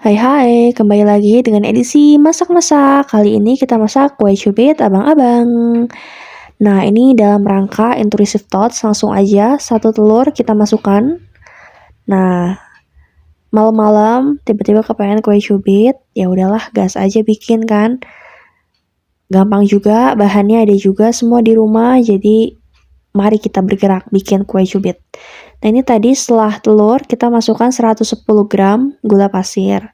Hai hai, kembali lagi dengan edisi masak-masak. Kali ini kita masak kue cubit abang-abang. Nah, ini dalam rangka intrusive thoughts, langsung aja satu telur kita masukkan. Nah, malam-malam tiba-tiba kepengen kue cubit, ya udahlah gas aja bikin kan. Gampang juga, bahannya ada juga semua di rumah, jadi mari kita bergerak bikin kue cubit. Nah, ini tadi setelah telur kita masukkan 110 gram gula pasir.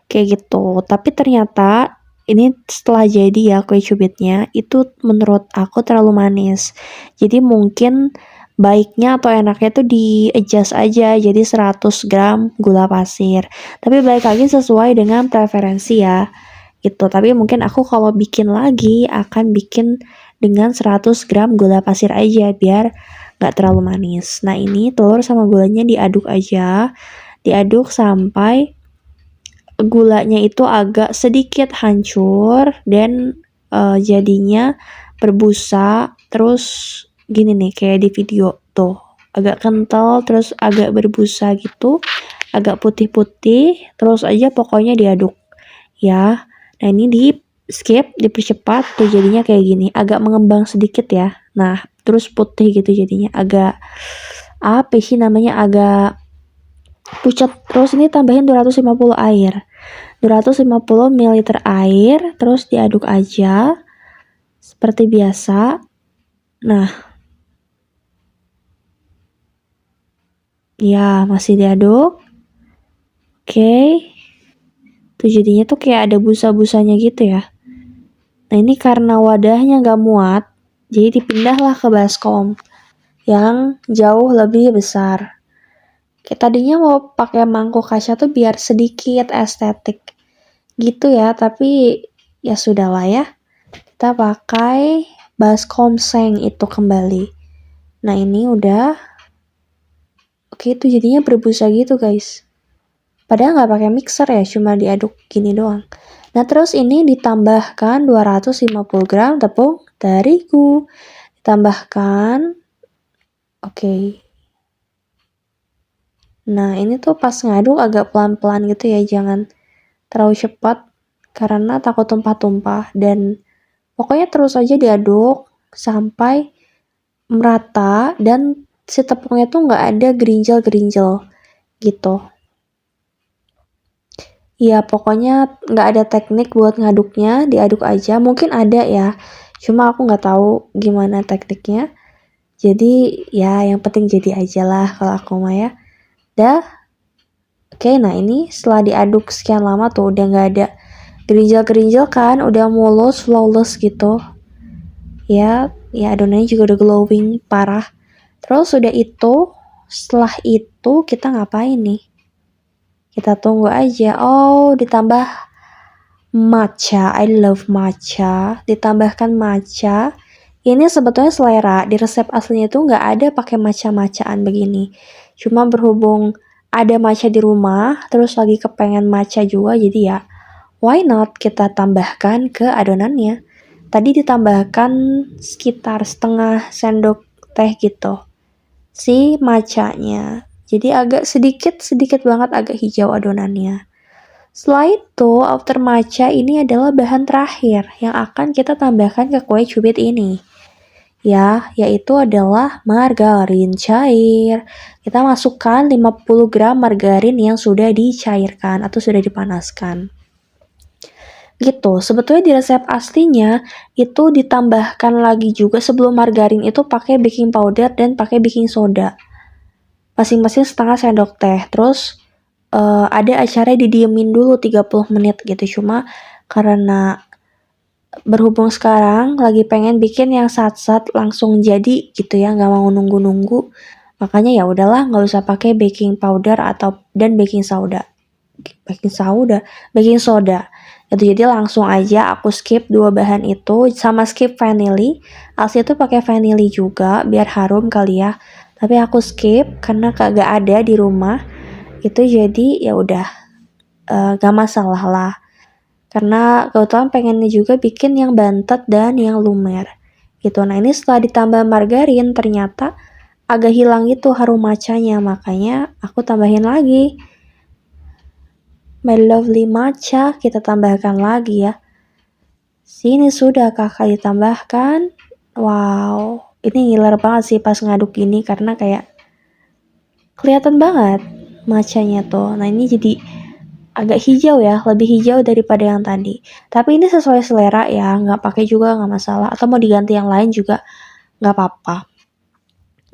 Kayak gitu. Tapi ternyata ini setelah jadi ya kue cubitnya itu menurut aku terlalu manis. Jadi mungkin baiknya atau enaknya tuh di adjust aja jadi 100 gram gula pasir. Tapi balik lagi sesuai dengan preferensi ya. Gitu. Tapi mungkin aku kalau bikin lagi akan bikin dengan 100 gram gula pasir aja biar nggak terlalu manis. Nah, ini telur sama gulanya diaduk aja. Diaduk sampai gulanya itu agak sedikit hancur dan jadinya berbusa, terus gini nih kayak di video tuh, agak kental terus agak berbusa gitu, agak putih-putih, terus aja pokoknya diaduk ya. Nah, ini di skip, dipercepat tuh jadinya kayak gini, agak mengembang sedikit ya. Nah, terus putih gitu jadinya, agak apa sih namanya, agak pucat. Terus ini tambahin 250 air. 250 ml air, terus diaduk aja seperti biasa. Nah, ya masih diaduk. Oke. Tuh jadinya tuh kayak ada busa-busanya gitu ya. Nah, ini karena wadahnya nggak muat, jadi dipindahlah ke baskom yang jauh lebih besar. Kita tadinya mau pakai mangkok kaca tuh biar sedikit estetik gitu ya, tapi ya sudahlah ya. Kita pakai baskom seng itu kembali. Nah, ini udah oke, itu jadinya berbusa gitu guys. Padahal nggak pakai mixer ya, cuma diaduk gini doang. Nah, terus ini ditambahkan 250 gram tepung terigu. Ditambahkan. Oke. Nah, ini tuh pas ngaduk agak pelan-pelan gitu ya, jangan terlalu cepat karena takut tumpah-tumpah. Dan pokoknya terus aja diaduk sampai merata dan si tepungnya tuh nggak ada gerinjal-gerinjal gitu. Ya pokoknya nggak ada teknik buat ngaduknya, diaduk aja. Mungkin ada ya, cuma aku nggak tahu gimana tekniknya. Jadi ya yang penting jadi aja lah kalau aku mah ya. Dah. Oke, nah ini setelah diaduk sekian lama tuh udah nggak ada gerinjal-gerinjal kan, udah mulus, flawless gitu. Ya adonannya juga udah glowing parah. Terus udah itu, setelah itu kita ngapain nih? Kita tunggu aja. Oh, ditambah matcha. I love matcha. Ditambahkan matcha. Ini sebetulnya selera. Di resep aslinya itu nggak ada pakai matcha-matchaan begini. Cuma berhubung ada matcha di rumah, terus lagi kepengen matcha juga, jadi ya why not kita tambahkan ke adonannya. Tadi ditambahkan sekitar setengah sendok teh gitu si matchanya. Jadi agak sedikit banget agak hijau adonannya. Setelah itu, after matcha ini adalah bahan terakhir yang akan kita tambahkan ke kue cubit ini. Ya, yaitu adalah margarin cair. Kita masukkan 50 gram margarin yang sudah dicairkan atau sudah dipanaskan. Gitu, sebetulnya di resep aslinya itu ditambahkan lagi juga sebelum margarin itu pakai baking powder dan pakai baking soda. Masing-masing setengah sendok teh. Terus ada acara didiemin dulu 30 menit gitu. Cuma karena berhubung sekarang lagi pengen bikin yang sat-sat langsung jadi gitu ya, nggak mau nunggu-nunggu. Makanya ya udahlah nggak usah pakai baking powder dan baking soda. Baking soda. Itu jadi langsung aja aku skip dua bahan itu sama skip vanili. Asli itu pakai vanili juga biar harum kali ya. Tapi aku skip karena kagak ada di rumah. Itu jadi ya udah gak masalah lah. Karena kebetulan pengennya juga bikin yang bantet dan yang lumer. Gitu. Nah, ini setelah ditambah margarin ternyata agak hilang itu harum matchanya, makanya aku tambahin lagi my lovely matcha kita tambahkan lagi ya. Sini sudah kakak ditambahkan. Wow, ini ngiler banget sih pas ngaduk gini karena kayak kelihatan banget matchanya tuh. Nah ini jadi agak hijau ya, lebih hijau daripada yang tadi. Tapi ini sesuai selera ya, nggak pakai juga nggak masalah. Atau mau diganti yang lain juga nggak apa-apa.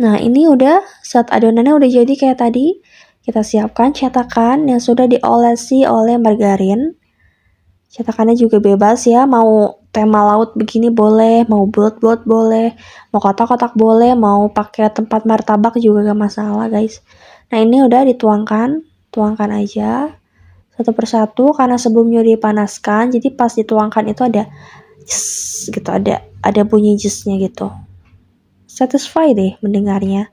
Nah ini udah, saat adonannya udah jadi kayak tadi, kita siapkan cetakan yang sudah diolesi oleh margarin. Cetakannya juga bebas ya, mau tema laut begini boleh, mau bulat-bulat boleh, mau kotak-kotak boleh, mau pakai tempat martabak juga gak masalah guys. Nah ini udah tuangkan aja satu persatu karena sebelumnya dipanaskan, jadi pas dituangkan itu ada gitu, ada bunyi jesnya gitu. Satisfy deh mendengarnya.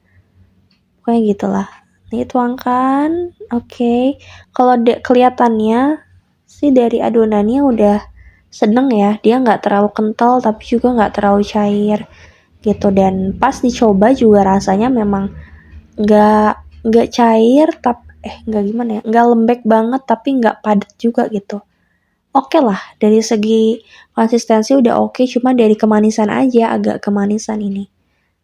Pokoknya gitulah. Ini tuangkan, oke. Kalau kelihatannya sih dari adonannya udah sedang ya, dia nggak terlalu kental tapi juga nggak terlalu cair gitu, dan pas dicoba juga rasanya memang nggak cair tapi nggak gimana ya, nggak lembek banget tapi nggak padat juga gitu. Oke lah, dari segi konsistensi udah oke, cuma dari kemanisan aja agak kemanisan ini.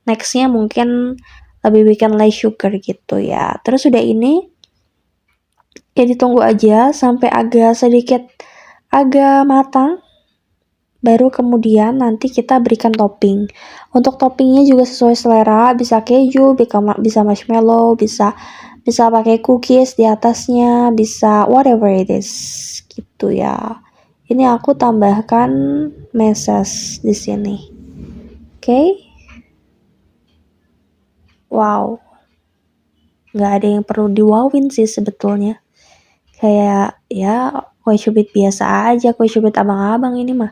Nextnya mungkin lebih bikin less sugar gitu ya. Terus udah ini ya ditunggu aja sampai agak matang, baru kemudian nanti kita berikan topping. Untuk toppingnya juga sesuai selera, bisa keju, bisa marshmallow, bisa pakai cookies di atasnya, bisa whatever it is gitu ya. Ini aku tambahkan meses di sini. Oke. Wow. Nggak ada yang perlu diwawin sih sebetulnya. Kayak ya kue cubit biasa aja, kue cubit abang-abang ini mah.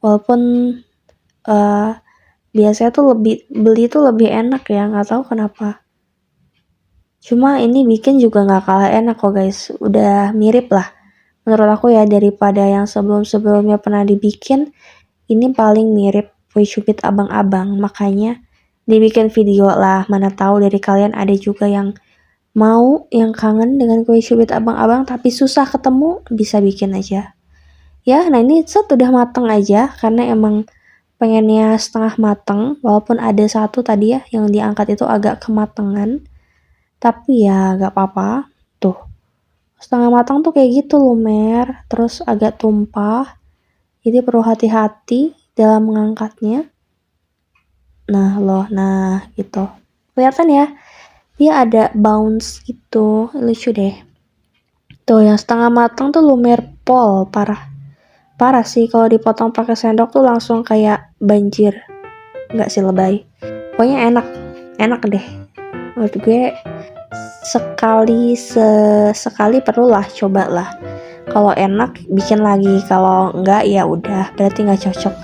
Walaupun biasanya tuh beli tuh lebih enak ya, nggak tahu kenapa. Cuma ini bikin juga nggak kalah enak kok guys, udah mirip lah menurut aku ya daripada yang sebelum-sebelumnya pernah dibikin. Ini paling mirip kue cubit abang-abang, makanya dibikin video lah. Mana tahu dari kalian ada juga yang kangen dengan kue cubit abang-abang tapi susah ketemu, bisa bikin aja ya. Nah ini udah mateng aja karena emang pengennya setengah mateng, walaupun ada satu tadi ya yang diangkat itu agak kematangan, tapi ya gak apa-apa. Tuh setengah matang tuh kayak gitu lumer, terus agak tumpah, jadi perlu hati-hati dalam mengangkatnya. Nah gitu kelihatan ya, dia ada bounce gitu, lucu deh. Tuh yang setengah matang tuh lumer pol, parah sih. Kalau dipotong pakai sendok tuh langsung kayak banjir. Nggak sih lebay, pokoknya enak deh menurut gue. Sekali perlulah cobalah, kalau enak bikin lagi, kalau enggak ya udah berarti nggak cocok.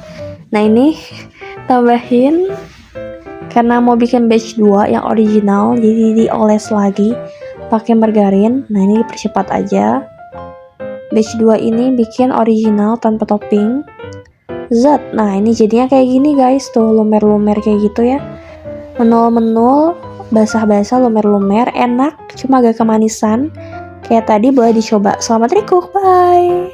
Nah ini tambahin karena mau bikin batch 2 yang original, jadi dioles lagi pakai margarin. Nah ini dipercepat aja. Batch 2 ini bikin original tanpa topping. Nah ini jadinya kayak gini guys, tuh lumer-lumer kayak gitu ya, menul-menul, basah-basah, lumer-lumer, enak, cuma agak kemanisan kayak tadi. Boleh dicoba. Selamat recook, bye.